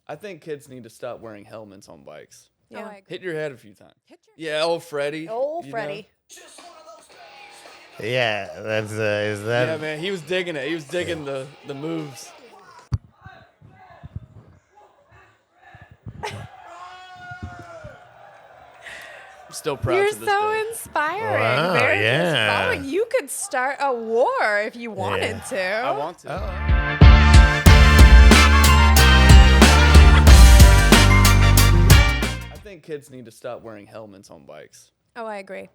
I think kids need to stop wearing helmets on bikes. Yeah. Hit your head a few times. Hit your old Freddie. Old you Freddie. Yeah, that's is that? Yeah, man, he was digging it. He was digging the moves. I'm still proud You're to this so day. inspiring. Wow, Very yeah. inspiring. You could start a war if you wanted to. I want to. I think kids need to stop wearing helmets on bikes. Oh, I agree.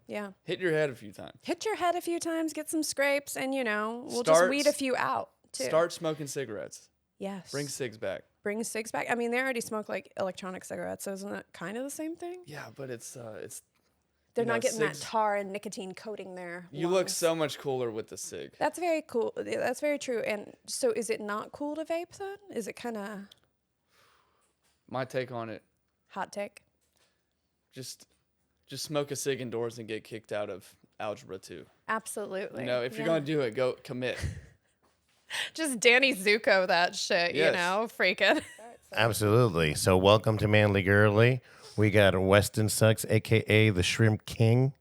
Yeah. Hit your head a few times. Hit your head a few times, get some scrapes, and, we'll just Start- weed a few out, too. Start smoking cigarettes. Yes. Bring cigs back. Bring cigs back. I mean, they already smoke, like, electronic cigarettes, so isn't that kind of the same thing? Yeah, but it's They're you know, not getting that cigs- tar and nicotine coating their you look lungs. so much cooler with the cig. That's very cool. Yeah, that's very true. And so is it not cool to vape, then? Is it kind of My take on it, hot take? just smoke a cig indoors and get kicked out of algebra 2. Absolutely. If you're going to do it, go commit. Just Danny Zuko that shit, Yes. freaking. Absolutely. So welcome to Manly Girly. We got Weston Sucks, aka the Shrimp King,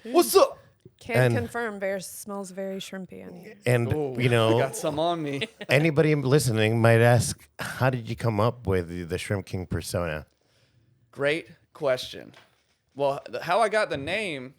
What's up? Can And- confirm, smells very shrimpy in here. and Ooh, you I know got some on me. anybody listening might ask, how did you come up with the Shrimp King persona? Great question. Well, how I got the name,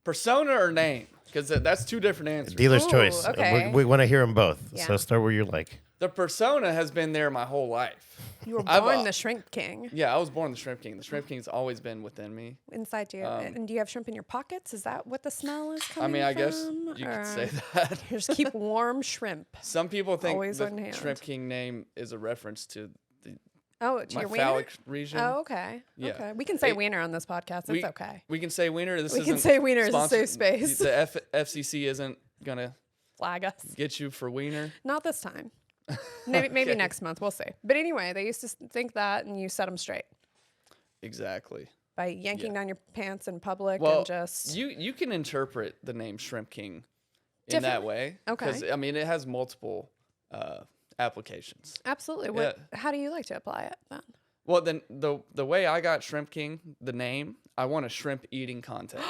persona or name? Because that's two different answers. Dealer's Ooh, choice. okay. We want to hear them both. Yeah. So start where you're like. The persona has been there my whole life. You were I've, born the Shrimp King Yeah, I was born the Shrimp King. The Shrimp King's always been within me. inside you. And do you have shrimp in your pockets? Is that what the smell is I coming mean, I guess from? you could Or say that. you just keep warm shrimp. Some people think Always the on hand. Shrimp King name is a reference to Oh, to my your wiener? phallic region. Oh, okay. Yeah. Okay. We can say It- wiener on this podcast. It's okay. We can say wiener. This We isn't can say wiener is a sponsored- safe space. The FCC isn't gonna Flag us. get you for wiener. Not this time. Maybe Okay. next month. We'll see. But anyway, they used to think that, and you set them straight Exactly. by yanking down your pants in public Well, and just. you can interpret the name Shrimp King in Different- that way. Okay. Because I mean, it has multiple applications. Absolutely. How do you like to apply it then? Well, then the way I got Shrimp King, the name, I won a shrimp eating contest.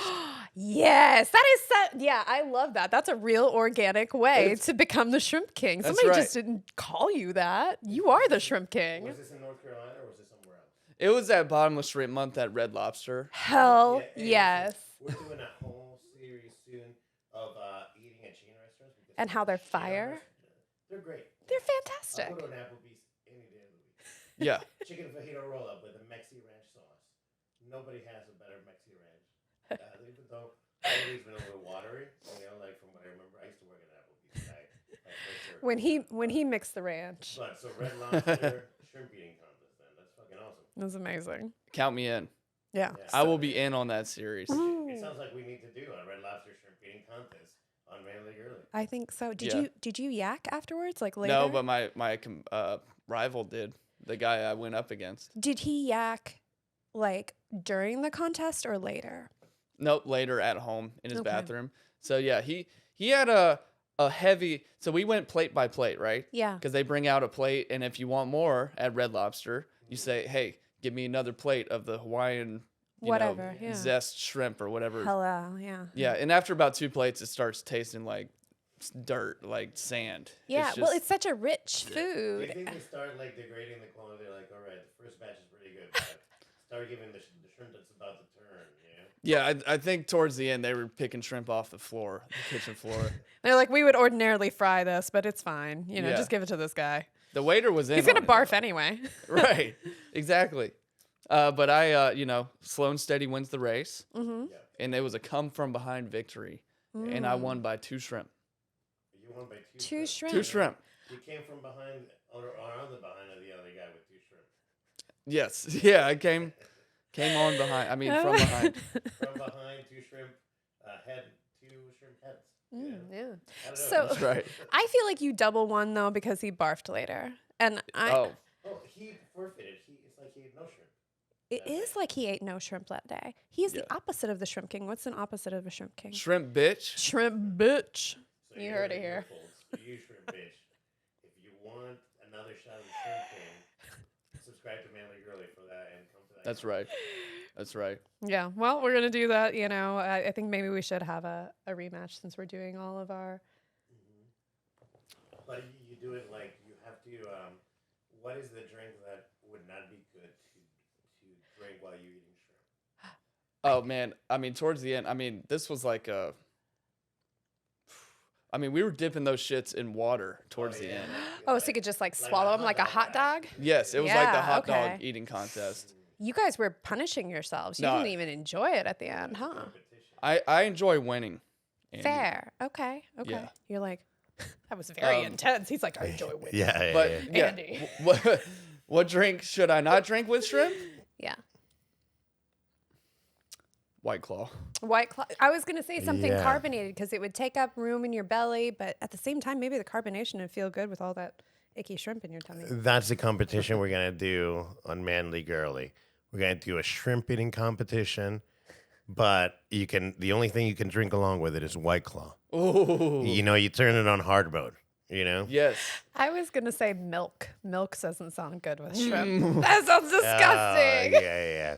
Yes, that is yeah, I love that. That's a real organic way It's- to become the Shrimp King. That's Somebody right. just didn't call you that. You are the Shrimp King. Was this in North Carolina or was this somewhere else? It was at Bottomless Shrimp Month at Red Lobster. Hell Yeah, yes. We're doing a whole series soon of eating at chain restaurants. because And how they're shit on fire. us. They're great. They're I'll fantastic. go to an Applebee's any day of the week. Yeah. Chicken fajito roll up with a Mexi ranch sauce. Nobody has a better Mexi ranch. Even though Applebee's been a little watery, like from what I remember, I used to work at Applebee's. When he mixed the ranch. But so Red Lobster shrimp eating contest, then that's fucking awesome. It was amazing. Count me in. Yeah. I will be in on that series. It sounds like we need to do a Red Lobster shrimp eating contest on Manly Girly. I think so. Yeah. Did you yak afterwards? Like later? No, but my rival did. The guy I went up against. Did he yak like during the contest or later? Nope, later at home in his Okay. bathroom. So yeah, he had a heavy. So we went plate by plate, right? Yeah. Because they bring out a plate, and if you want more at Red Lobster, you say, "Hey, give me another plate of the Hawaiian, Whatever, yeah. zest shrimp or whatever." Hello. Yeah. Yeah, and after about 2 plates, it starts tasting like dirt, like sand. Yeah. Well, just- it's such a rich Do you food. think they start like degrading the quality? They're like, all right, the first batch is pretty good, but start giving the shrimp that's about to turn. Yeah, I think towards the end they were picking shrimp off the floor, the kitchen floor. They're like, we would ordinarily fry this, but it's fine. Yeah. Just give it to this guy. The waiter was in. He's gonna on it, barf anyway. though. Right. Exactly. But I, slow and steady wins the race, and it was a come from behind victory, and I won by 2 shrimp. You won by Two shrimp. 2 shrimp. You came from behind or on the behind of the other guy with 2 shrimp. Yes. Yeah. I came on behind. I mean, from behind. From behind, 2 shrimp head, 2 shrimp heads. Yeah. I don't know. So That's right. I feel like you double won though because he barfed later, and Oh. Oh, he forfeited. It's like he had no shrimp. it is like he ate no shrimp that day. He is Yeah. the opposite of the Shrimp King. What's an opposite of a Shrimp King? Shrimp bitch. Shrimp bitch. So You heard it here. For you, shrimp bitch. If you want another shot of the shrimp king, subscribe to Manly Girly for that and come to that. That's right. That's right. Yeah. Well, we're gonna do that. You know, I think maybe we should have a rematch since we're doing all of our. But you do it like you have to. What is the drink that would not be good to drink while you're eating shrimp? Oh man, I mean, towards the end, I mean, this was like a. I mean, we were dipping those shits in water towards the end. Oh, so you could just like swallow them like a hot dog? Yes, it was like the Yeah, hot okay. dog eating contest. You guys were punishing yourselves. You No. didn't even enjoy it at the end, huh? I enjoy winning. Andy. Fair. Okay. Okay. Yeah. You're like, that was very intense. He's like, I enjoy winning. Yeah, But yeah, Andy. what drink should I not drink with shrimp? Yeah. White Claw. White Claw. I was going to say something Yeah. carbonated because it would take up room in your belly, but at the same time, maybe the carbonation would feel good with all that icky shrimp in your tummy. That's the competition we're gonna do on Manly Girly. We're gonna do a shrimp eating competition, but the only thing you can drink along with it is White Claw. Ooh. You know, you turn it on hard mode. You know. Yes. I was going to say milk. Milk doesn't sound good with shrimp. That sounds disgusting. Yeah.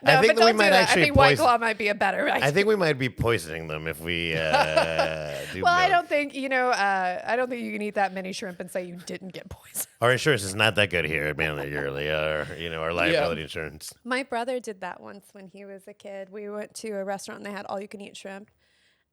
No, I think but don't we do might that. actually I think White Claw might be a better idea. I think we might be poisoning them if we do. Well, I milk. don't think I don't think you can eat that many shrimp and say you didn't get poisoned. Our insurance is not that good here at Manly Girly. Our liability insurance. My brother did that once when he was a kid. We went to a restaurant and they had all you can eat shrimp.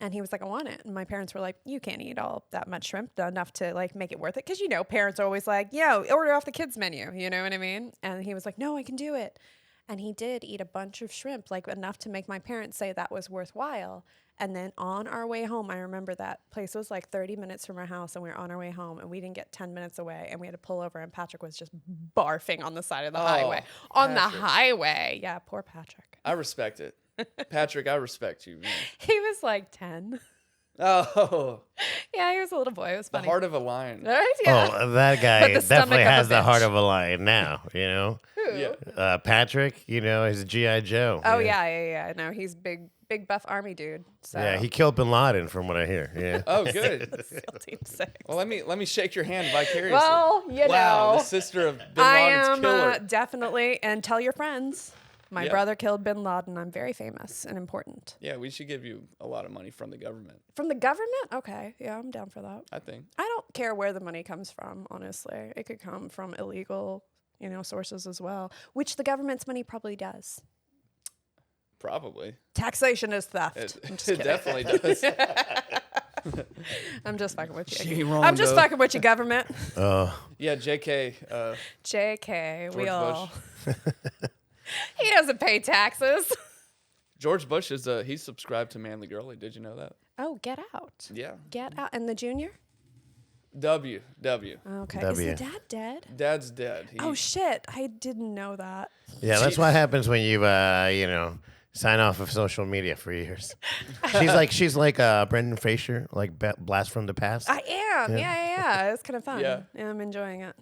And he was like, I want it. And my parents were like, you can't eat all that much shrimp, enough to like make it worth it. Because, you know, parents are always like, order off the kids' menu. You know what I mean? And he was like, no, I can do it. And he did eat a bunch of shrimp, like enough to make my parents say that was worthwhile. And then on our way home, I remember that place was like 30 minutes from our house and we were on our way home and we didn't get 10 minutes away and we had to pull over and Patrick was just barfing on the side of the highway. On Patrick. the highway. Yeah, poor Patrick. I respect it. Patrick, I respect you. Man. He was like 10. Oh, Yeah, he was a little boy. It was the funny. heart of a lion. Right? Yeah. Oh, that But guy the stomach definitely of a has the heart bitch. of a lion now. You know, Yeah. Patrick. You know, he's a GI Joe. Oh, yeah. No, he's big buff army dude. So. Yeah, he killed Bin Laden, from what I hear. Yeah. Oh, good. SEAL Team 6. Well, let me shake your hand vicariously. Well, you wow, know. the sister of Bin I Laden's am killer. definitely, and tell your friends, my Yeah. brother killed Bin Laden. I'm very famous and important. Yeah, we should give you a lot of money from the government. From the government? Okay, yeah, I'm down for that. I think. I don't care where the money comes from, honestly. It could come from illegal, sources as well, which the government's money probably does. Probably. Taxation is theft. It, I'm just it kidding. definitely does. I'm just fucking with you. She I'm just wrong, though. fucking with you, government. Yeah, JK. JK, we George all. Bush. He doesn't pay taxes. George Bush is he's subscribed to Manly Girly. Did you know that? Oh, get out. Yeah. Get out. And the junior? W. Okay. Is W. the dad dead? Dad's dead. Oh, shit. I didn't know that. Yeah, that's what happens when you sign off of social media for years. She's like Brendan Fraser, like Blast from the Past. I am. Yeah. It's kind of fun. Yeah. I'm enjoying it.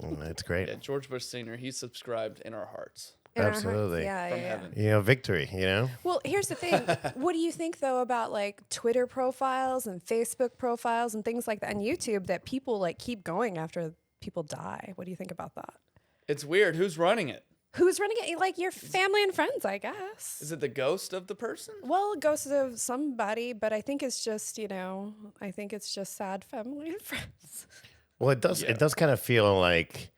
It's great. Yeah, George Bush Sr. He's subscribed in our hearts. In our hearts. Absolutely. Yeah. From heaven. Victory. You know. Well, here's the thing. What do you think, though, about like Twitter profiles and Facebook profiles and things like that and YouTube that people like keep going after people die? What do you think about that? It's weird. Who's running it? Who's running it? Like your family and friends, I guess. Is it the ghost of the person? Well, it goes to somebody, but I think it's just, sad family and friends. Well, it does. Yeah. It does kind of feel like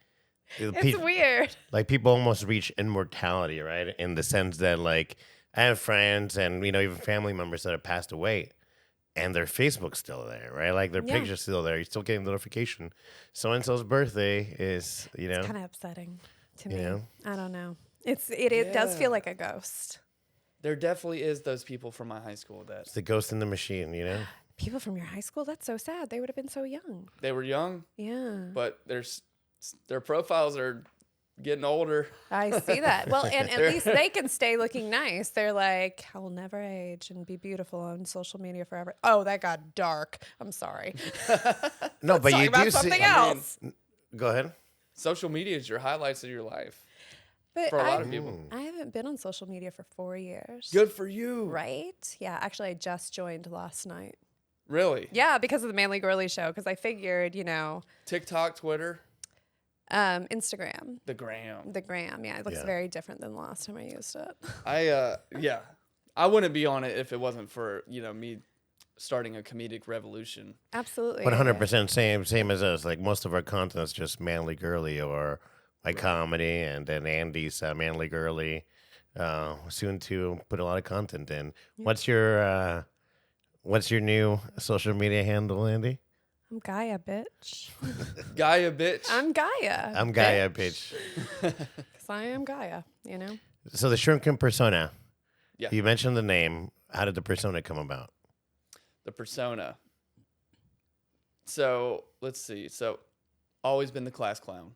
It's weird. like people almost reach immortality, right? In the sense that, like, I have friends and even family members that have passed away, and their Facebook's still there, right? Like their picture's still there. You're still getting notification. So and so's birthday is, It's kind of upsetting to me. know? I don't know. It does feel like a ghost. There definitely is those people from my high school that It's the ghost in the machine, you know? People from your high school? That's so sad. They would have been so young. they were young, Yeah. but their profiles are getting older. I see that. Well, and at least they can stay looking nice. They're like, I will never age and be beautiful on social media forever. Oh, that got dark. I'm sorry. No, but Talking you about do see. something else. Go ahead. Social media is your highlights of your life But for a lot of people. I haven't been on social media for 4 years. Good for you. Right? Yeah. Actually, I just joined last night. Really? Yeah, because of the Manly Girly show. Because I figured, TikTok, Twitter. Instagram. The gram. The gram, yeah. It looks very different than the last time I used it. I wouldn't be on it if it wasn't for, me starting a comedic revolution. Absolutely. 100% same as us. Like most of our content's just manly girly or my comedy, and then Andy's manly girly. Soon to put a lot of content in. Yeah. What's your new social media handle, Andy? I'm Gaia Bitch. Gaia Bitch. I'm Gaia. I'm Gaia Bitch. Because I am Gaia, So the Shrimpkin persona. Yeah. You mentioned the name. How did the persona come about? The persona. So let's see. So always been the class clown.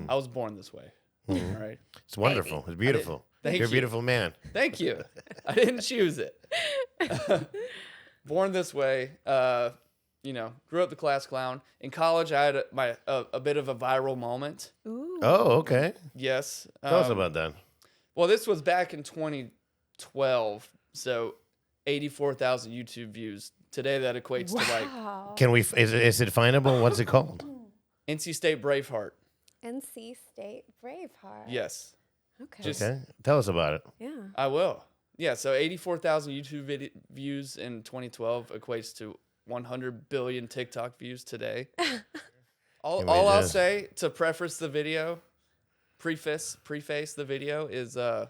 I was born this way. All right. It's wonderful. It's beautiful. You're a beautiful man. Thank you. I didn't choose it. Born this way. Grew up the class clown. In college, I had a bit of a viral moment. Ooh. Oh, okay. Yes. Tell us about that. Well, this was back in 2012, so 84,000 YouTube views. Today, that equates to like. Can we? Is it findable? What's it called? NC State Braveheart. NC State Braveheart. Yes. Okay. Okay. Tell us about it. Yeah. I will. Yeah. So 84,000 YouTube views in 2012 equates to 100 billion TikTok views today. all I'll say to preface the video, preface the video is I'm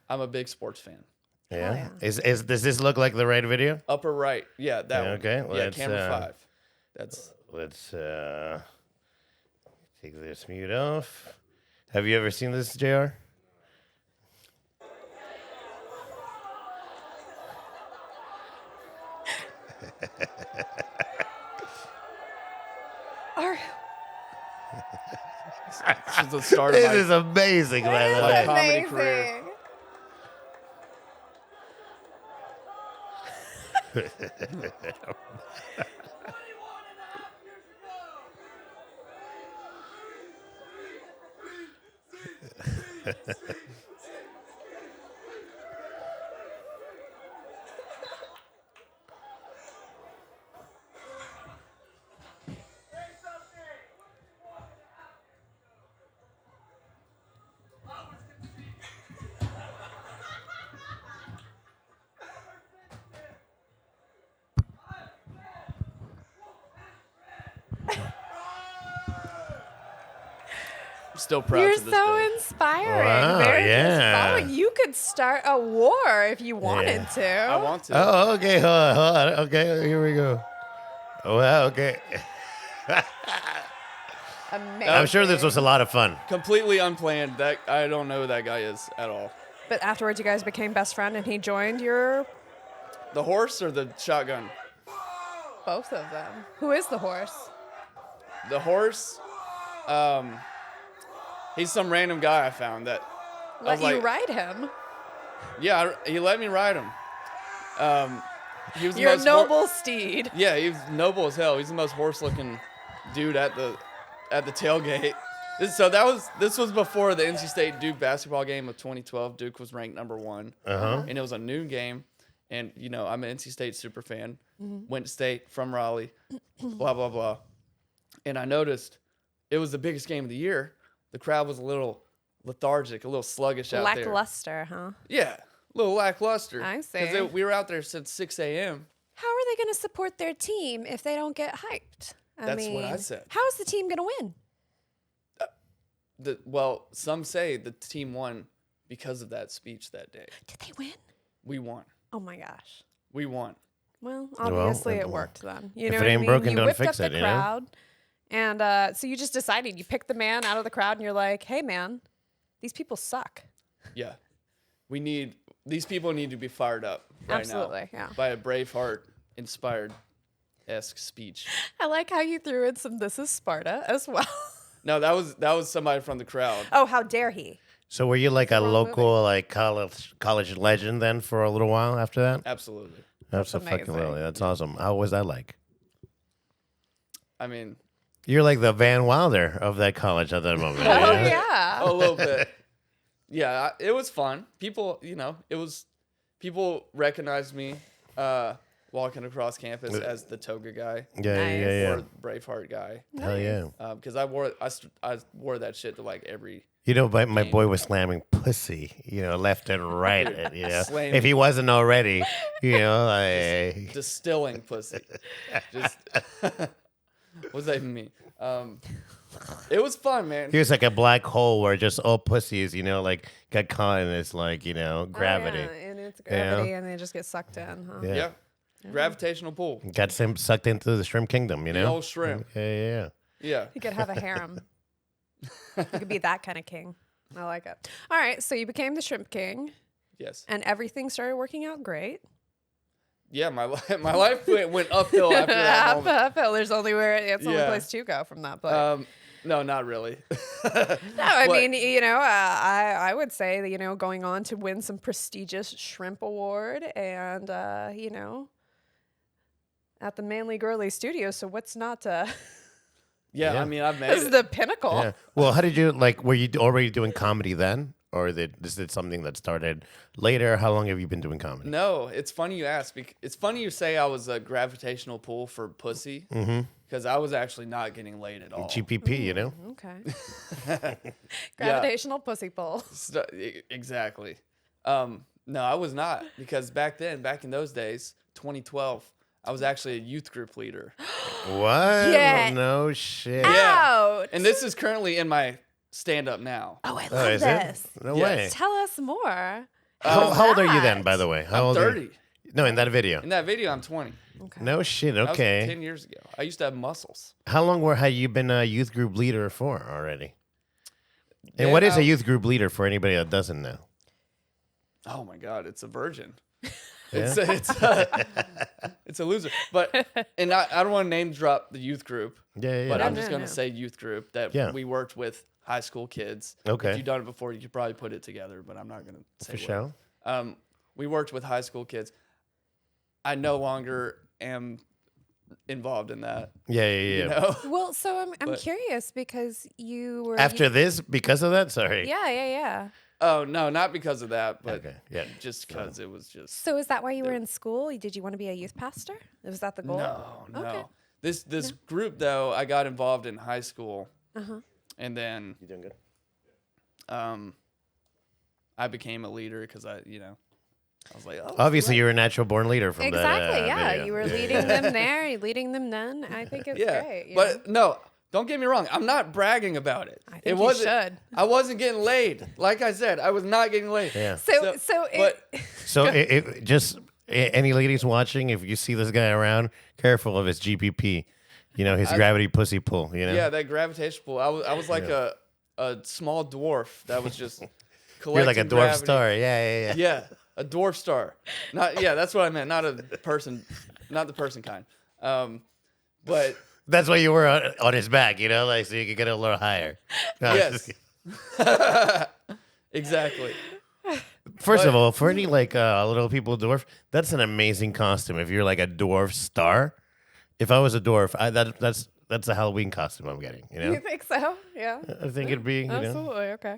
a big sports fan. Yeah. Does this look like the right video? Upper right. Yeah, that one. Okay. Yeah, camera 5. Let's take this mute off. Have you ever seen this, JR? This is the start of This is amazing, by the way. comedy career. Still proud You're to this so day. inspiring. Wow, Very yeah. inspiring. You could start a war if you wanted to. I want to. Oh, okay. Hold on. Okay, here we go. Wow, okay. Amazing. I'm sure this was a lot of fun. Completely unplanned. That I don't know who that guy is at all. But afterwards, you guys became best friend, and he joined your. The horse or the shotgun? Both of them. Who is the horse? The horse, he's some random guy I found that. Let you ride him. Yeah, he let me ride him. He was the Your most noble steed. Yeah, he was noble as hell. He's the most horse-looking dude at the tailgate. This was before the NC State Duke basketball game of 2012. Duke was ranked number 1, and it was a noon game. And I'm an NC State super fan. Went to state from Raleigh, blah blah blah. And I noticed it was the biggest game of the year. The crowd was a little lethargic, a little sluggish out there. Lackluster, huh? Yeah, a little lackluster. I see. Because we were out there since 6 a.m. How are they going to support their team if they don't get hyped? That's what I said. How is the team going to win? Well, some say the team won because of that speech that day. Did they win? We won. Oh my gosh. We won. Well, obviously it worked then. You know if what it ain't I mean? broken, you don't whipped fix up it, the you know? crowd, and so you just decided you picked the man out of the crowd, and you're like, "Hey, man, these people suck." Yeah. These people need to be fired up right Absolutely, now. yeah. By a Braveheart inspired-esque speech. I like how you threw in some "This is Sparta" as well. No, that was somebody from the crowd. Oh, how dare he! So were you like a local like college legend then for a little while after that? Absolutely. Absolutely. That's awesome. How was that like? I mean, You're like the Van Wilder of that college at that moment. Oh yeah. a little bit. Yeah, it was fun. People, people recognized me. walking across campus as the toga guy Yeah. or Braveheart guy. Hell yeah. Because I wore that shit to like every. You know, my boy was slamming pussy, left and right. Slamming. If he wasn't already, like Distilling pussy. Just what does that even mean? It was fun, man. he was like a black hole where just all pussies, like got caught in this like gravity. Oh, yeah, and it's gravity, and they just get sucked in, huh? Yeah. Yeah. Gravitational pull. Got sucked into the shrimp kingdom, The old shrimp. Yeah. Yeah. You could have a harem. You could be that kind of king. I like it. All right, so you became the shrimp king, Yes. and everything started working out great. Yeah, my life went uphill after that moment. Uphill. There's only it's the only place to go from that point. No, not really. No, I mean, I would say that, going on to win some prestigious shrimp award and, at the Manly Girly studio. So what's not to... Yeah, Yeah. I mean, I've made This is it. the pinnacle. Yeah. Well, how did you were you already doing comedy then? Or is it something that started later? How long have you been doing comedy? No, it's funny you ask. It's funny you say I was a gravitational pull for pussy because I was actually not getting laid at all. GPP, Okay. Gravitational pussy pull. Exactly. No, I was not because back in those days, 2012, I was actually a youth group leader. What? Yeah. No shit. Ouch. And this is currently in my stand-up now. Oh, I Oh, love is this. it? No Yes. way. Tell us more. How old are you then, that? by the way? How I'm old 30. Are you? No, in that video. In that video, I'm 20. Okay. No shit. That was Okay. 10 years ago. I used to have muscles. How long had you been a youth group leader for already? And Yeah, what is a youth group leader for anybody that doesn't know? Oh my God, it's a virgin. Yeah? It's a loser. But and I don't want to name drop the youth group, Yeah. but I'm No, just no, gonna no. say youth group that Yeah. we worked with high school kids. Okay. If you've done it before, you could probably put it together, but I'm not gonna say For what. sure. We worked with high school kids. I no longer am involved in that. Yeah. You know? Well, so I'm But- curious because you were After this, because of that? Sorry. Yeah. Oh no, not because of that, but Okay. Yeah. just because it was just So is that why you were in school? Did you want to be a youth pastor? Was that the goal? no. Okay. This group though, I got involved in high school, and then You doing good? I became a leader because I was like, oh, Obviously, you're a natural born leader from Exactly. that. Yeah, video. you were leading them there. You leading them then. I think it's yeah. great. you But know? no, don't get me wrong. I'm not bragging about it. I think it you wasn't, should. I wasn't getting laid. Like I said, I was not getting laid. Yeah. So but So it just any ladies watching, if you see this guy around, careful of his GPP. His gravity pussy pull. yeah, that gravitational pull. I was like a small dwarf that was just collecting You're like a dwarf gravity. star. Yeah. Yeah, a dwarf star. That's what I meant. Not a person, not the person kind. But That's why you were on his back, so you could get a little higher. No, yes, exactly. First of all, for any little people dwarf, that's an amazing costume. If you're like a dwarf star, if I was a dwarf, that's a Halloween costume I'm getting. you think so? Yeah. I think it'd be, Absolutely. Okay.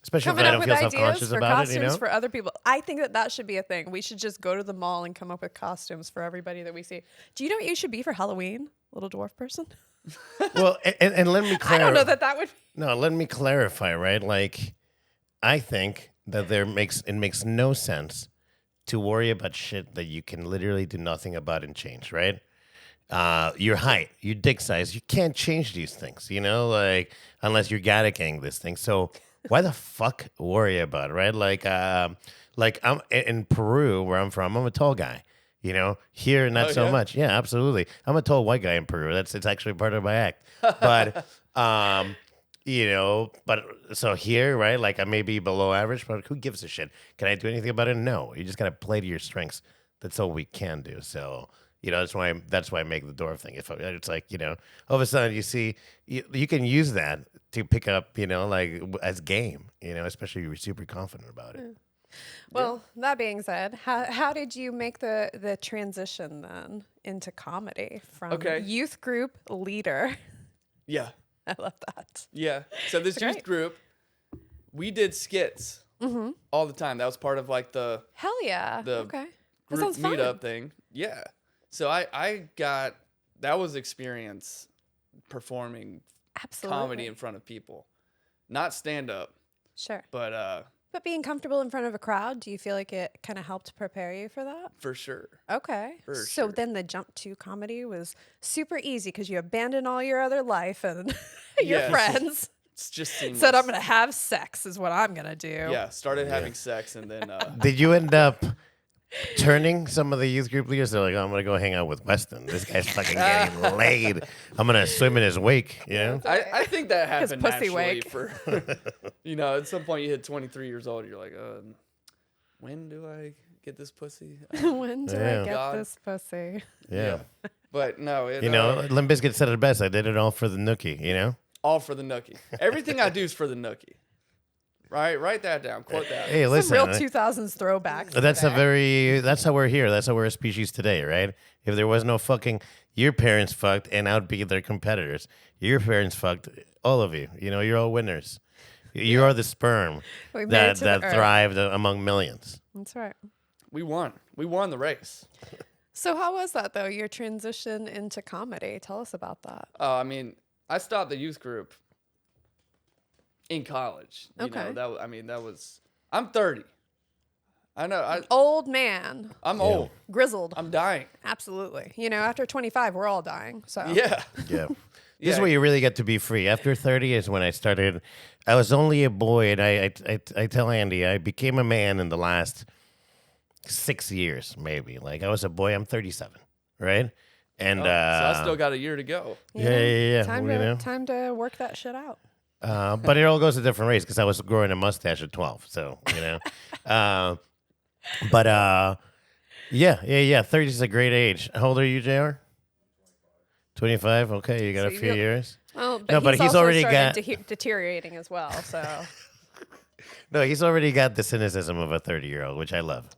especially Coming if I up don't with feel ideas self-conscious for about costumes it. for other people. I think that should be a thing. We should just go to the mall and come up with costumes for everybody that we see. Do you know what you should be for Halloween, little dwarf person? Well, and let me I clarify. don't know that would. No, let me clarify, right? Like, I think that it makes no sense to worry about shit that you can literally do nothing about and change, right? Your height, your dick size, you can't change these things, unless you're Gattaking this thing. So why the fuck worry about it, right? Like I'm in Peru, where I'm from, I'm a tall guy. Here not so yeah? much. Yeah, absolutely. I'm a tall white guy in Peru. It's actually part of my act. But but so here, right? Like I may be below average, but who gives a shit? Can I do anything about it? No. You just gotta play to your strengths. That's all we can do. So that's why I make the dwarf thing. If it's like all of a sudden you see you can use that to pick up like as game. Especially if you're super confident about it. Well, that being said, how did you make the transition then into comedy from youth group leader? Yeah, I love that. yeah. So this Great. youth group, we did skits all the time. That was part of like the Hell yeah. The Okay. That group sounds fun. meetup thing. Yeah. So that was experience performing Absolutely. comedy in front of people. Not stand up, Sure. but being comfortable in front of a crowd, do you feel like it kind of helped prepare you for that? for sure. Okay. For So sure. then the jump to comedy was super easy because you abandoned all your other life and your Yes. friends. It's just seamless. Said, I'm going to have sex is what I'm going to do. Yeah, started having sex and then Did you end up turning some of the youth group leaders? They're like, oh, I'm going to go hang out with Weston. This guy's fucking getting laid. I'm going to swim in his wake, you know? I think that happened pussy naturally wake. for, at some point you hit 23 years old, you're like, when do I get this pussy? When do I get God. this pussy? Yeah. But no, it, Limp Bizkit said it best. I did it all for the nookie, you know? all for the nookie. Everything I do is for the nookie. Right? Write that down. Quote that. Hey, Some listen. real 2000s throwbacks. That's how we're here. That's how we're a species today, right? If there was no fucking, your parents fucked and outbeat their competitors. Your parents fucked all of you. You're all winners. You are the sperm We made it that to the earth. thrived among millions. That's right. We won. We won the race. So how was that, though, your transition into comedy? Tell us about that. I stopped the youth group in college. Okay. That was. I'm 30. I know. Old man. I'm old. Grizzled. I'm dying. Absolutely. After 25, we're all dying. So Yeah. Yeah. This is where you really get to be free. After 30 is when I started. I was only a boy, and I tell Andy, I became a man in the last 6 years, maybe. Like, I was a boy. I'm 37, right? And So I still got a year to go. Yeah. Time to work that shit out. But it all goes a different race because I was growing a mustache at 12. So, yeah. 30 is a great age. How old are you, JR? 25. Okay, you got So a few years. Well, No, but he's also already started got- deteriorating as well. So No, he's already got the cynicism of a 30-year-old, which I love.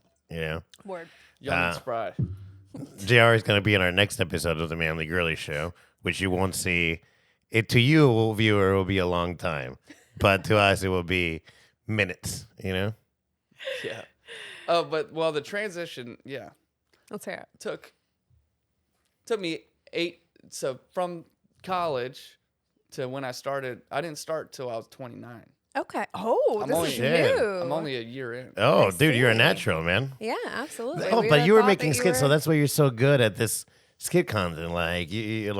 word. Young and spry. JR is going to be in our next episode of the Manly Girly Show, which you won't see. It to you, viewer, will be a long time, but to us, it will be minutes. Yeah. The transition, Let's hear it. took me 8. So from college to when I started, I didn't start till I was 29. Okay. Oh, I'm this only- is Shit. new. I'm only a year in. Oh, I dude, you're a see. natural, man. Yeah, absolutely. Oh, We but would've you were thought making that you skits, so were- that's why you're so good at this skit content. Like you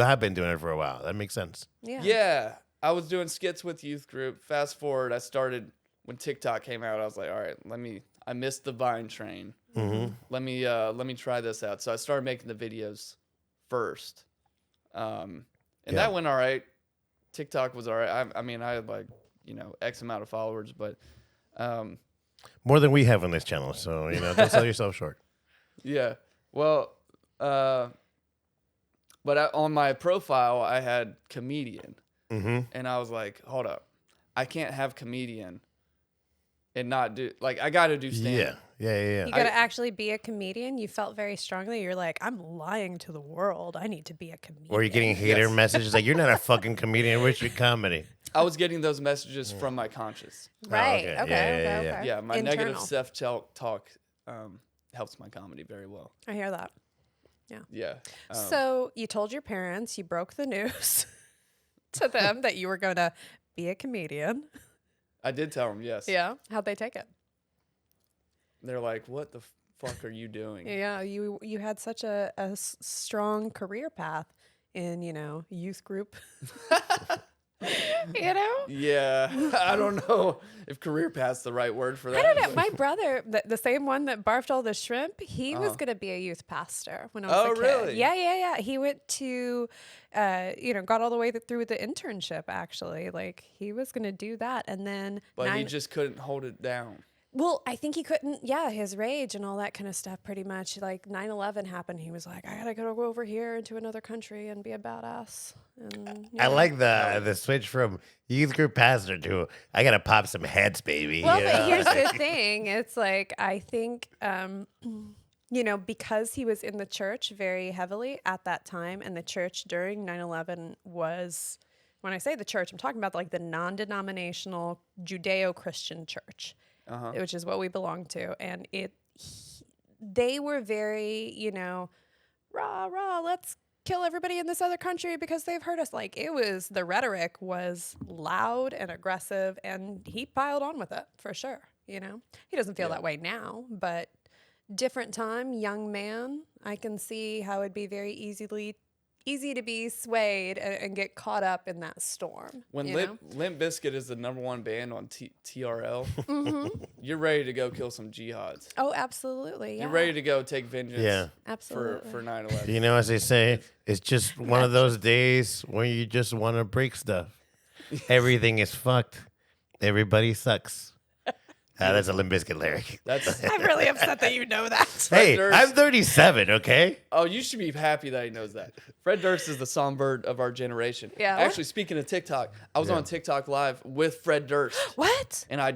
have been doing it for a while. That makes sense. Yeah. I was doing skits with youth group. Fast forward, I started when TikTok came out. I was like, all right, I missed the Vine train. Mm-hmm. Let me try this out. So I started making the videos first. And that went all right. TikTok was all right. I had like, X amount of followers, but More than we have on this channel, so don't sell yourself short. yeah. Well, but on my profile, I had comedian. Mm-hmm. And I was like, hold up. I can't have comedian and not do, I got to do stand-up. Yeah. You got to actually be a comedian. You felt very strongly. You're like, I'm lying to the world. I need to be a comedian. Or you're getting hater messages like, you're not a fucking comedian. Where's your comedy? I was getting those messages from my conscious. Right. okay. Okay. Yeah, my Internal. negative self-talk helps my comedy very well. I hear that. Yeah. So you told your parents, you broke the news to them that you were going to be a comedian. I did tell them, yes. Yeah. How'd they take it? They're like, what the fuck are you doing? Yeah. You had such a strong career path in, youth group. Yeah. I don't know if career path's the right word for that. I don't know. My brother, the same one that barfed all the shrimp, he was going to be a youth pastor when I was a kid. Really? Yeah. He went to, got all the way through the internship, actually. Like, he was going to do that. And then... But he just couldn't hold it down. Well, I think he couldn't, his rage and all that kind of stuff, pretty much. Like, 9/11 happened. He was like, I got to go over here into another country and be a badass. And, I like the switch from youth group pastor to I gotta pop some heads, baby. Well, but here's the thing. It's like, I think, because he was in the church very heavily at that time, and the church during 9/11 was, when I say the church, I'm talking about like the non-denominational Judeo-Christian church, which is what we belong to. And they were very, rah, rah, let's kill everybody in this other country because they've hurt us. Like, the rhetoric was loud and aggressive, and he piled on with it for sure. He doesn't feel that way now, but different time, young man, I can see how it'd be very easy to be swayed and get caught up in that storm. When Limp Bizkit is the #1 band on TRL, you're ready to go kill some jihads. Oh, absolutely. Yeah. You're ready to go take vengeance absolutely. for 9/11. As they say, it's just one of those days when you just want to break stuff. Everything is fucked. Everybody sucks. That's a Limp Bizkit lyric. I'm really upset that you know that. Hey, I'm 37, okay? Oh, you should be happy that he knows that. Fred Durst is the songbird of our generation. Yeah. Actually, speaking of TikTok, I was on TikTok Live with Fred Durst. What? And I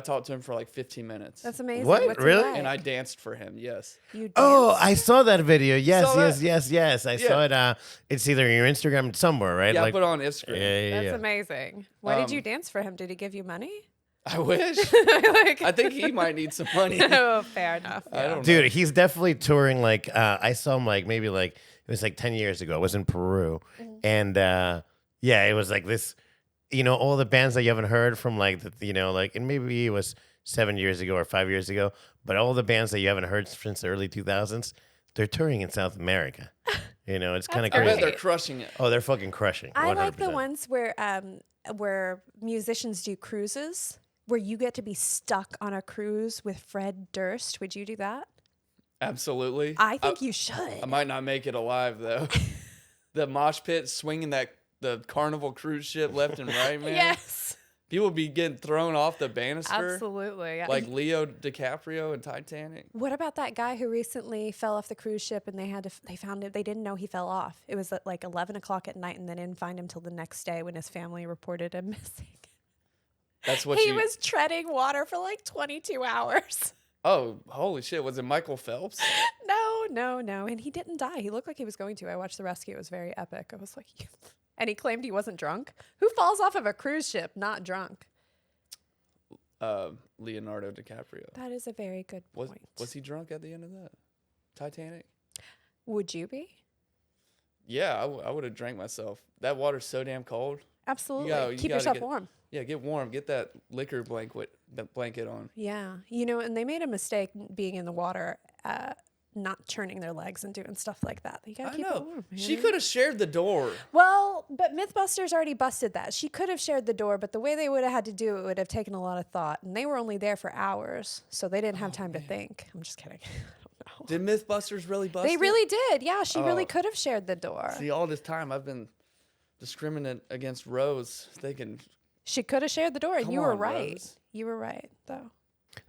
talked to him for like 15 minutes. That's amazing. What? What's he Really? like? And I danced for him, yes. You danced? Oh, I saw that video. Yes. I Yeah. saw it. It's either your Instagram somewhere, right? Yeah, I put it on Instagram. That's amazing. Why did you dance for him? Did he give you money? I wish. I think he might need some money. Oh, fair enough. I don't know. Dude, he's definitely touring. Like, I saw him maybe it was 10 years ago. I was in Peru, and it was like this. All the bands that you haven't heard from, and maybe it was 7 years ago or 5 years ago, but all the bands that you haven't heard since the early 2000s, they're touring in South America. It's kind of I crazy. bet they're crushing it. Oh, they're fucking crushing. 100%. I like the ones where musicians do cruises, where you get to be stuck on a cruise with Fred Durst. Would you do that? Absolutely. I think you should. I might not make it alive though. The mosh pit swinging the Carnival cruise ship left and right, man. Yes. People be getting thrown off the banister. Absolutely. Like Leo DiCaprio in Titanic. What about that guy who recently fell off the cruise ship and they found it? They didn't know he fell off. It was at 11 o'clock at night, and they didn't find him till the next day when his family reported him missing. That's what He was treading water for 22 hours. Oh, holy shit. Was it Michael Phelps? No. And he didn't die. He looked like he was going to. I watched the rescue. It was very epic. I was like, and he claimed he wasn't drunk. Who falls off of a cruise ship not drunk? Leonardo DiCaprio. That is a very good point. Was he drunk at the end of that? Titanic? Would you be? Yeah, I would have drank myself. That water's so damn cold. Absolutely. Keep yourself warm. Yeah, get warm. Get that liquor blanket on. Yeah. And they made a mistake being in the water, not turning their legs and doing stuff like that. You gotta keep it warm. She could have shared the door. Well, but Mythbusters already busted that. She could have shared the door, but the way they would have had to do it would have taken a lot of thought. And they were only there for hours, so they didn't have time to think. I'm just kidding. I don't know. Did Mythbusters really bust They it? really did. Yeah, she really could have shared the door. See, all this time I've been discriminate against Rose, thinking She could have shared the door, and Come you were on, right. Rose. You were right, though.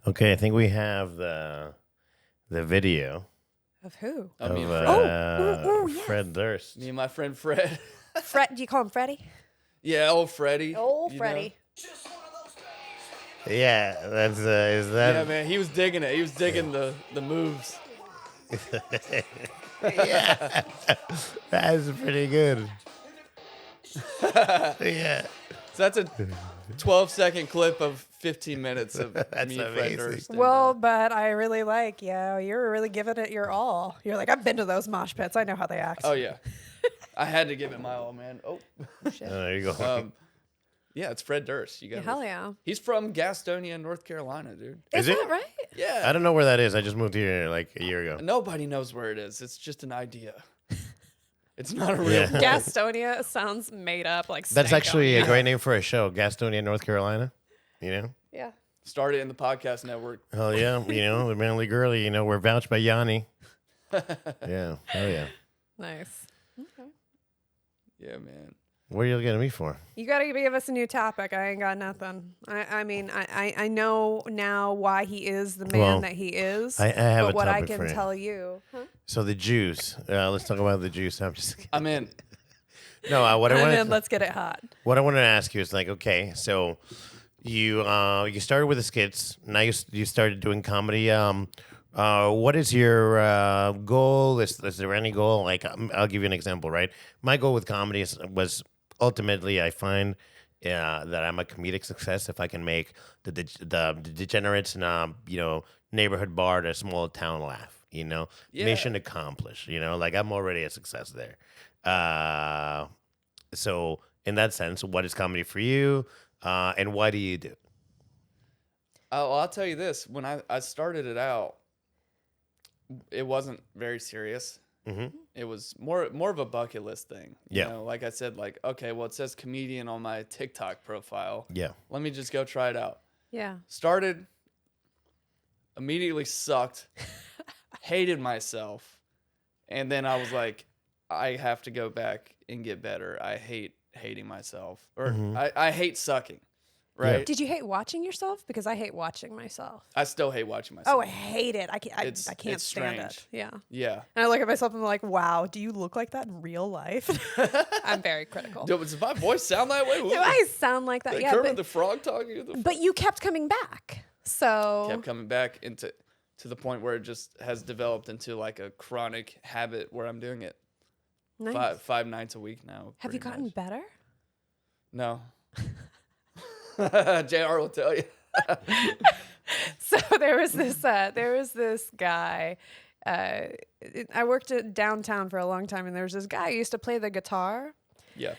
Okay, I think we have the video Of who? of me of and Fred. yes. Fred Durst. Me and my friend Fred. Fred? Do you call him Freddie? Yeah, old Freddie. Old you Freddie. Yeah, that's is know? that? Yeah, man, he was digging it. He was digging the moves. Yeah, that's pretty good. Yeah, So that's a 12-second clip of 15 minutes of That's me and Fred amazing. Durst. And, Well, but I really like, you're really giving it your all. You're like, I've been to those mosh pits. I know how they act. oh yeah, I had to give it my all, man. Oh, there you go. yeah, it's Fred Durst. You got Hell yeah. He's from Gastonia, North Carolina, dude. Is it? that right? Yeah. I don't know where that is. I just moved here like a year ago. Nobody knows where it is. It's just an idea. It's not a real Yeah. place. Gastonia sounds made up. Like That's Snake actually on. a great name for a show, Gastonia, North Carolina. You know? Yeah. Started in the podcast network. Hell yeah. The manly girly, we're vouched by Yanni. Yeah. Hell yeah. Nice. Okay. Yeah, man. What are you looking at me for? You got to give us a new topic. I ain't got nothing. I mean, I know now why he is the man Well, that he is. I have but a what I topic can for you. tell you. So the juice. Let's talk about the juice. I'm just kidding. I'm in. No, what I And wanted then let's get it hot. what I wanted to ask you is okay, so you started with the skits. Now you started doing comedy. What is your goal? Is there any goal? Like I'll give you an example, right? My goal with comedy was ultimately, I find, that I'm a comedic success if I can make the degenerates in a neighborhood bar at a small town laugh. Yeah. Mission accomplished. Like I'm already a success there. So in that sense, what is comedy for you, and why do you do it? Oh, I'll tell you this. When I started it out, it wasn't very serious. Mm-hmm. It was more of a bucket list thing. You Yeah. know, like I said, like, okay, well, it says comedian on my TikTok profile. Yeah. Let me just go try it out. Yeah. Started, immediately sucked, hated myself. And then I was like, I have to go back and get better. I hate hating myself. Or I hate sucking. Right? Did you hate watching yourself? Because I hate watching myself. I still hate watching myself. Oh, I hate it. I can't It's stand strange. it. Yeah. Yeah. And I look at myself and I'm like, wow, do you look like that in real life? I'm very critical. Does my voice sound that way? Do I sound like that? Like Yeah. Kermit the Frog talking? But you kept coming back. So Kept coming back to the point where it just has developed into like a chronic habit where I'm doing it nice. five nights a week now. Have you pretty gotten much. better? No. JR will tell you. So there was this guy. I worked at downtown for a long time, and there was this guy who used to play the guitar. Yeah.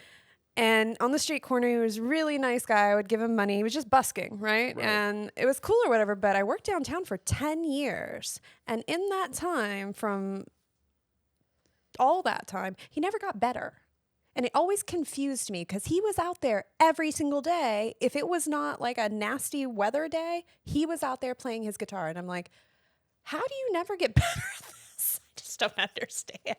And on the street corner, he was a really nice guy. I would give him money. He was just busking, right? And it was cool or whatever. But I worked downtown for 10 years. And in that time, from all that time, he never got better. And it always confused me because he was out there every single day. If it was not like a nasty weather day, he was out there playing his guitar. And I'm like, how do you never get better at this? I just don't understand.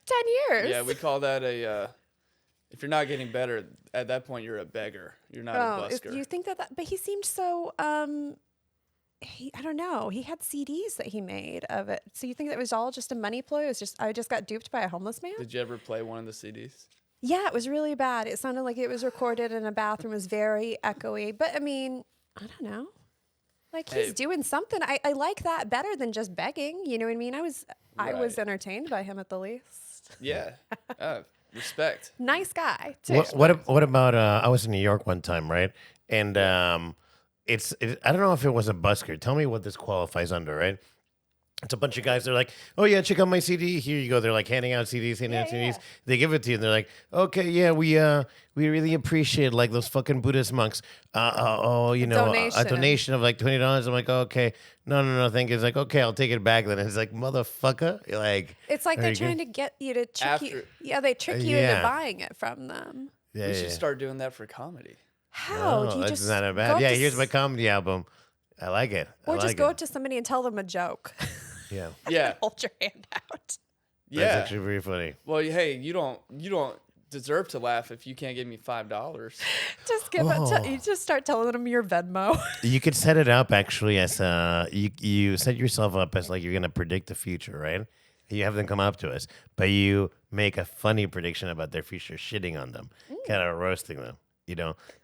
10 years. Yeah, we call that if you're not getting better, at that point you're a beggar. You're not a busker. Do you think that, but he seemed so, I don't know. He had CDs that he made of it. So you think that was all just a money ploy? It was just, I just got duped by a homeless man? Did you ever play one of the CDs? Yeah, it was really bad. It sounded like it was recorded in a bathroom. It was very echoey. But I mean, I don't know. Like he's doing something. I like that better than just begging. You know what I mean? I was entertained by him at the least. Yeah. Respect. Nice guy too. What about? I was in New York one time, right? And I don't know if it was a busker. Tell me what this qualifies under, right? It's a bunch of guys. They're like, "Oh yeah, check out my CD. Here you go." They're like handing out CDs, CDs. They give it to you, and they're like, "Okay, yeah, we really appreciate like those fucking Buddhist monks. A donation of like $20." I'm like, oh, "Okay, no, thank you." It's like, "Okay, I'll take it back." Then it's like, "Motherfucker!" You're like, it's like they're trying to get you to trick you. Yeah, they trick you into buying it from them. Yeah, we should start doing that for comedy. How? Do you that's not bad. Yeah, here's my comedy album. I like it. Or just go up to somebody and tell them a joke. Yeah. Yeah. Hold your hand out. Yeah. That's actually very funny. Well, hey, you don't deserve to laugh if you can't give me $5. Just give it. You just start telling them your Venmo. You could set it up actually as you set yourself up as like you're gonna predict the future, right? You have them come up to us, but you make a funny prediction about their future, shitting on them, kind of roasting them.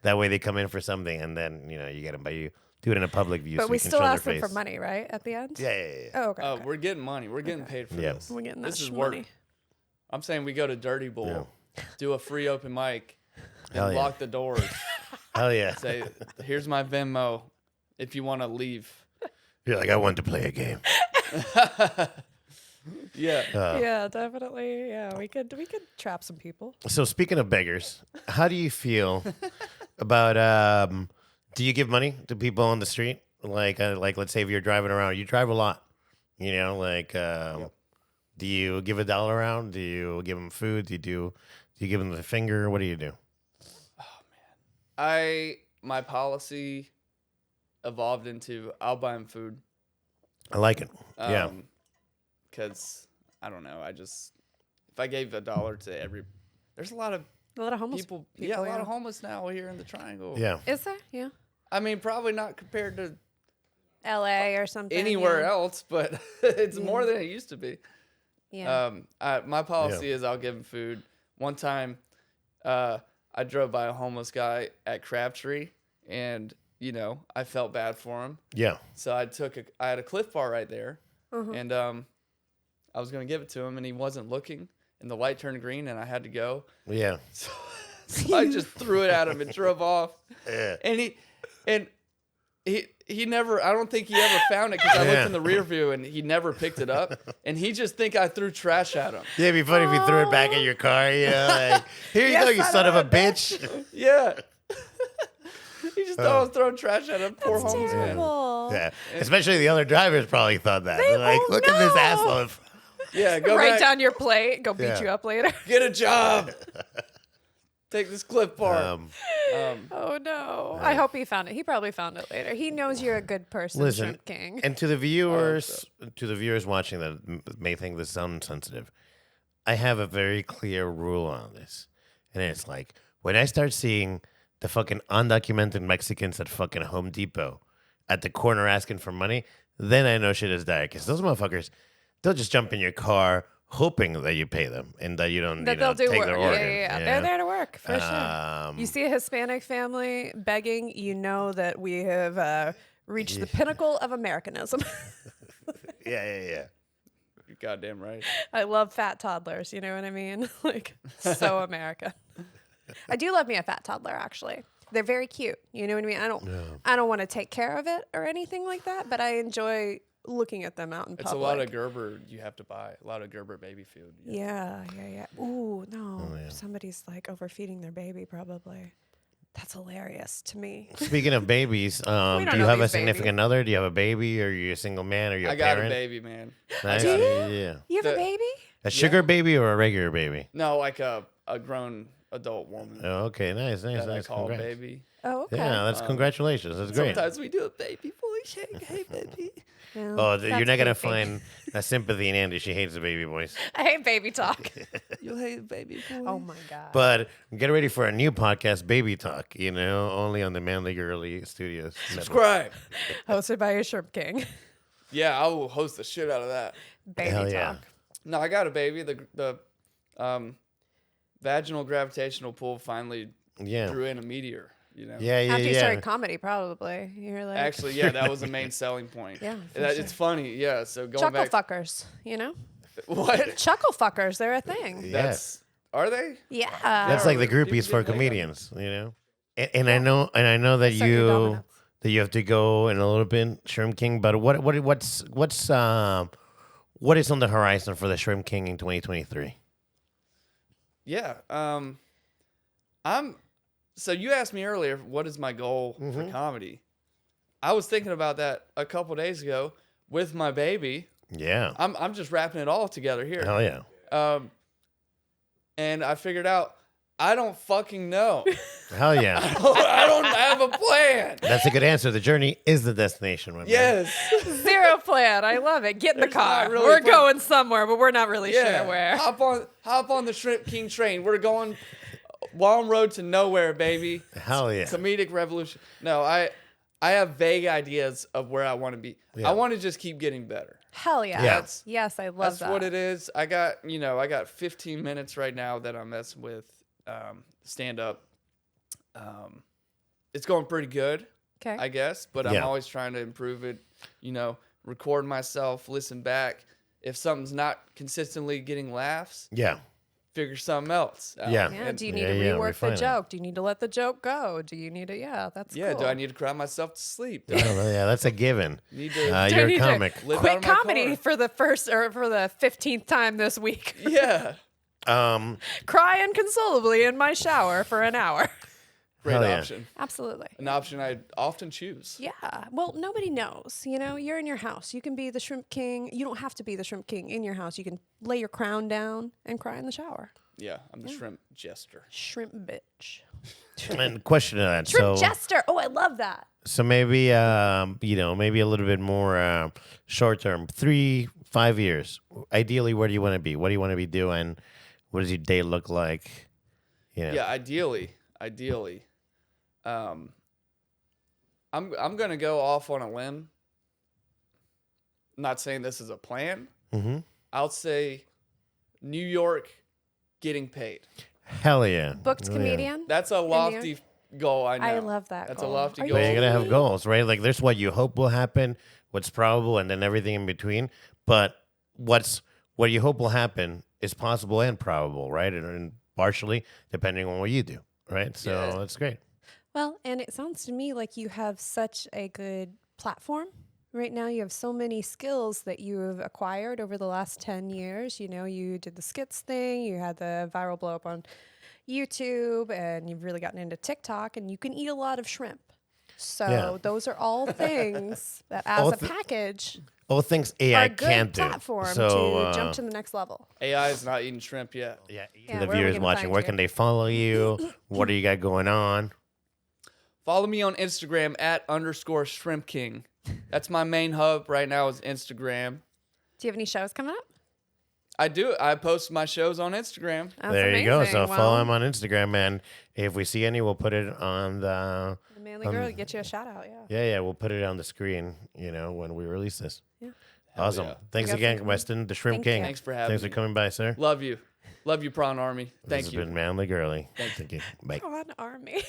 That way they come in for something, and then you get them, but you do it in a public view. But so we you can still show ask their them for face. money, right? At the end. Yeah. Oh, okay. Oh, we're getting money. We're getting paid for this. We're getting that This is money. work. I'm saying we go to Dirty Bull, do a free open mic, and lock the doors. Hell yeah. Say, here's my Venmo if you want to leave. You're like, I want to play a game. Yeah. Yeah, definitely. Yeah, we could trap some people. So speaking of beggars, how do you feel about? Do you give money to people on the street? Like let's say if you're driving around, you drive a lot. Do you give $1 around? Do you give them food? Do you give them the finger? What do you do? Oh man, my policy evolved into I'll buy them food. I like it. Yeah. Because I don't know. If I gave $1 to there's a lot of homeless people. Yeah, a lot of homeless now here in the Triangle. Yeah. Is there? Yeah. I mean, probably not compared to LA or something. anywhere else, but it's more than it used to be. Yeah. My policy is I'll give them food. One time, I drove by a homeless guy at Crabtree, and I felt bad for him. Yeah. So I had a Cliff Bar right there, and I was gonna give it to him, and he wasn't looking, and the light turned green, and I had to go. Yeah. So I just threw it at him and drove off. Yeah. And he never, I don't think he ever found it because I looked in the rear view and he never picked it up. And he just think I threw trash at him. Yeah, it'd be funny if you threw it back in your car. Like, here you go, you son of a bitch. Yeah. He just thought I was throwing trash at him. Poor That's homeless man. terrible. Yeah, especially the other drivers probably thought that. They're like, look at this asshole. Yeah, go Write back, down your plate. Go beat Yeah. you up later. get a job. Take this clip bar. Oh no! I hope he found it. He probably found it later. He knows you're a good person, Listen, Shrimp King. and to the viewers watching that may think this sounds sensitive, I have a very clear rule on this, and it's like when I start seeing the fucking undocumented Mexicans at fucking Home Depot at the corner asking for money, then I know shit is dire. Because those motherfuckers, they'll just jump in your car hoping that you pay them and that you don't That they'll do take work. their Yeah, organ. yeah. They're there to work for sure. You see a Hispanic family begging, you know that we have reached the pinnacle of Americanism. Yeah. You're goddamn right. I love fat toddlers. You know what I mean? Like so American. I do love me a fat toddler. Actually, they're very cute. You know what I mean? I don't want to take care of it or anything like that, but I enjoy looking at them out in public. It's a lot of Gerber you have to buy. A lot of Gerber baby food. Yeah. Ooh, no. Somebody's like overfeeding their baby probably. That's hilarious to me. Speaking of babies, do don't you know have a these significant babies. other? Do you have a baby? Or are you a single man? Or you a I got parent? a baby, man. Nice. Do you? Yeah. You have a The- baby? A sugar baby or a regular baby? No, like a grown adult woman Oh, okay, nice. that I Nice. call Congrats. baby. Oh, okay. Yeah, that's congratulations. That's great. Sometimes we do a baby voice shake. Hey, baby. Well, Oh, you're that's not gonna creepy. find a sympathy in Andy. She hates the baby voice. I hate baby talk. You hate baby voice. Oh my god. But get ready for a new podcast, Baby Talk. You know, only on the Manly Girly Studios. Subscribe. Hosted by a Shrimp King. Yeah, I will host the shit out of that. Baby Hell talk. yeah. No, I got a baby. The vaginal gravitational pull finally Yeah. drew in a meteor. You know. Yeah. After you started comedy, probably. You're like Actually, yeah, that was the main selling point. Yeah, for It's funny. Yeah. So going chuckle back. fuckers, you know? What? Chuckle fuckers, they're a thing. Yeah. That's. Are they? Yeah. That's like the People groups for did like comedians, you know. And I know that Suck your dominance. you have to go in a little bit, Shrimp King. But what's what is on the horizon for the Shrimp King in 2023? Yeah. So you asked me earlier, what is my goal for comedy? I was thinking about that a couple days ago with my baby. Yeah. I'm just wrapping it all together here. Hell yeah. And I figured out I don't fucking know. Hell yeah. I don't have a plan. That's a good answer. The journey is the destination, my man. Yes. Zero plan. I love it. Get in the There's not car. really We're a plan. going somewhere, but we're not really Yeah. sure where. Hop on the Shrimp King train. We're going long road to nowhere, baby. Hell yeah. Comedic revolution. No, I have vague ideas of where I want to be. Yeah. I want to just keep getting better. Hell yeah. Yeah. Yes, I love That's that. what it is. I got 15 minutes right now that I'm messing with stand up. It's going pretty good, Okay. I guess, but Yeah. I'm always trying to improve it. Record myself, listen back. If something's not consistently getting laughs, Yeah. figure something else out. Yeah. Yeah. Do you need Yeah, to yeah, rework refine the it. joke? Do you need to let the joke go? Do you need to? Yeah, that's Yeah, cool. do I need to cry myself to sleep? Do Oh, I yeah, that's a given. need Do to I You're need a to comic. live out quit of my comedy car? for the first or for the 15th time this week? Yeah. Cry inconsolably in my shower for an hour. Great Hell yeah. option. Absolutely. An option I often choose. Yeah. Well, nobody knows. You're in your house. You can be the Shrimp King. You don't have to be the Shrimp King in your house. You can lay your crown down and cry in the shower. Yeah, I'm the shrimp jester. Shrimp bitch. And question to that. Shrimp So, jester. Oh, I love that. so maybe maybe a little bit more short term, 3-5 years. Ideally, where do you want to be? What do you want to be doing? What does your day look like? Yeah, ideally. I'm gonna go off on a limb. I'm not saying this is a plan. Mm-hmm. I'll say New York getting paid. Hell yeah. Booked Oh, yeah. comedian. That's a lofty goal, I know. I love that. That's goal. a lofty Are goal. But you gotta have kidding me? goals, right? Like there's what you hope will happen, what's probable, and then everything in between. But what you hope will happen is possible and probable, right? And partially depending on what you do, right? So Yeah. it's great. Well, and it sounds to me like you have such a good platform. Right now, you have so many skills that you have acquired over the last 10 years. You know, you did the skits thing, you had the viral blow up on YouTube, and you've really gotten into TikTok, and you can eat a lot of shrimp. So Yeah. those are all things that, as All a package, All things are AI a good can't do. platform So to jump to the next level. AI is not eating shrimp yet. yeah, Yeah, the where are we viewers gonna watching, find where you? can they follow you? What do you got going on? Follow me on Instagram @_ShrimpKing. That's my main hub right now is Instagram. Do you have any shows coming up? I do. I post my shows on Instagram. That's There amazing. you go. So follow Well, him on Instagram, and if we see any, we'll put it on the. the manly girl, get you a shout out. Yeah. Yeah, we'll put it on the screen. When we release this. Yeah. Awesome. yeah. Thanks You got again, something? Weston, the Shrimp Thank King. you. Thanks for having Thanks me. for coming by, sir. Love you. Love you, Prawn Army. This Thank has you. been Manly Girly. Thank you. Bye. Come on, army.